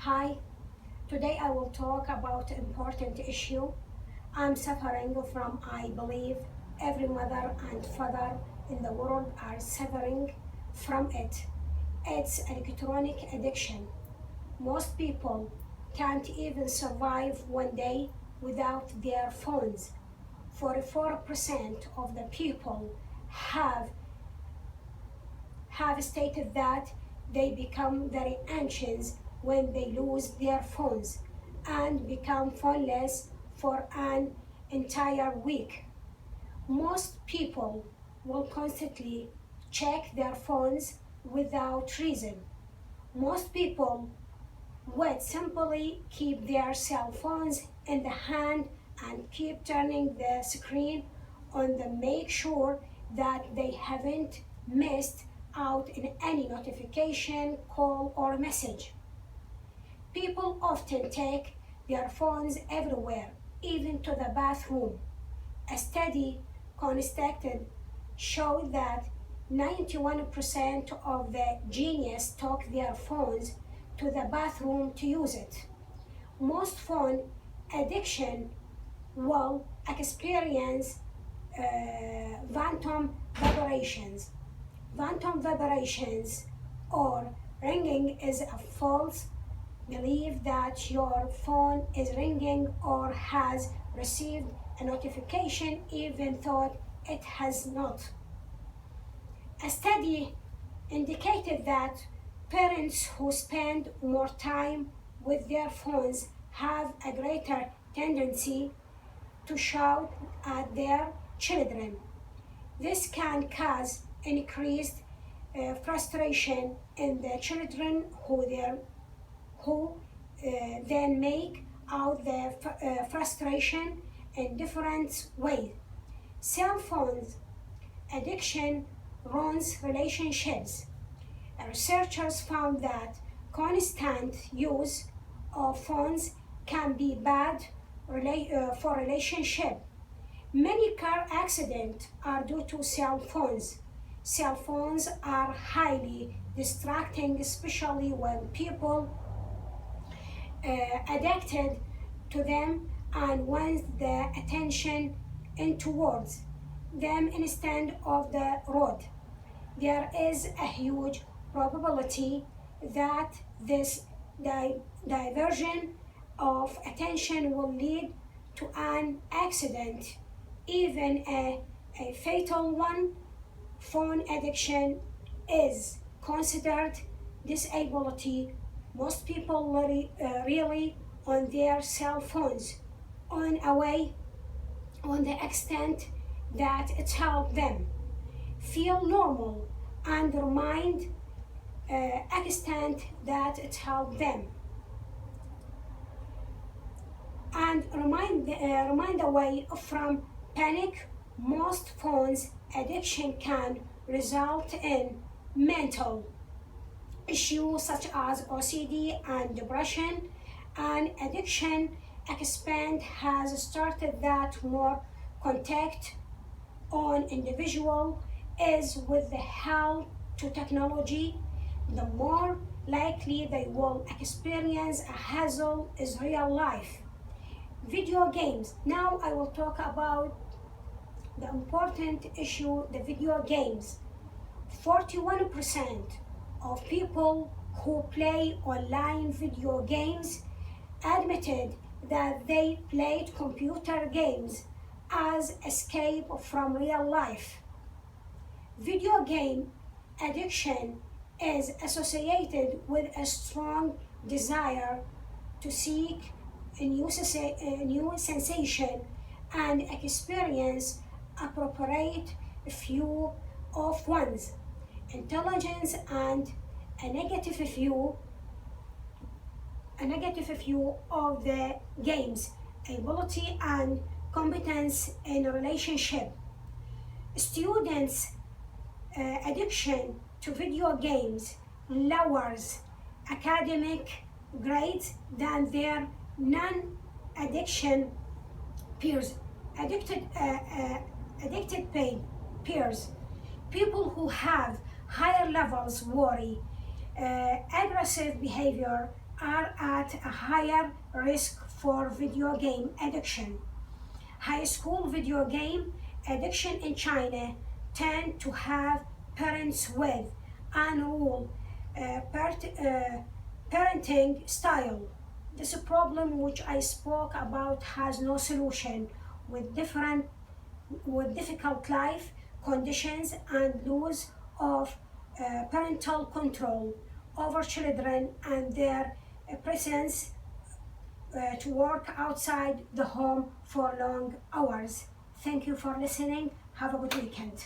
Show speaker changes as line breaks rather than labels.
Hi, today I will talk about an important issue I'm suffering from. I believe every mother and father in the world are suffering from it. It's electronic addiction. Most people can't even survive one day without their phones. 44% of the people have stated that they become very anxious when they lose their phones and become phoneless for an entire week. Most people will constantly check their phones without reason. Most people would simply keep their cell phones in the hand and keep turning the screen on them, make sure that they haven't missed out in any notification, call, or message. People often take their phones everywhere, even to the bathroom. A study conducted showed that 91% of the genius took their phones to the bathroom to use it. Most phone addiction will experience phantom vibrations. Phantom vibrations or ringing is a false belief that your phone is ringing or has received a notification even though it has not. A study indicated that parents who spend more time with their phones have a greater tendency to shout at their children. This can cause increased frustration in the children who then make out their frustration in different ways. Cell phones addiction ruins relationships. Researchers found that constant use of phones can be bad for relationship. Many car accidents are due to cell phones. Cell phones are highly distracting, especially when people addicted to them and want the attention in towards them instead of the road. There is a huge probability that this diversion of attention will lead to an accident, even a fatal one. Phone addiction is considered disability. Most people really on their cell phones on a way on the extent that it helps them feel normal and remind extent that it helps them and remind away from panic. Most phones addiction can result in mental issues such as OCD and depression. And addiction expand has started that more contact on individual is with the help to technology, the more likely they will experience a hassle is real life. Video games. Now I will talk about the important issue, the video games. 41% of people who play online video games admitted that they played computer games as escape from real life. Video game addiction is associated with a strong desire to seek a new sensation and experience appropriate few of one's intelligence and a negative view of the game's ability and competence in a relationship. Students' addiction to video games lowers academic grades than their non-addiction peers. Addicted peers. People who have higher levels worry, aggressive behavior, are at a higher risk for video game addiction. High school video game addiction in China tend to have parents with unruly parenting style. This problem which I spoke about has no solution with difficult life conditions and loss of parental control over children and their presence to work outside the home for long hours. Thank you for listening. Have a good weekend.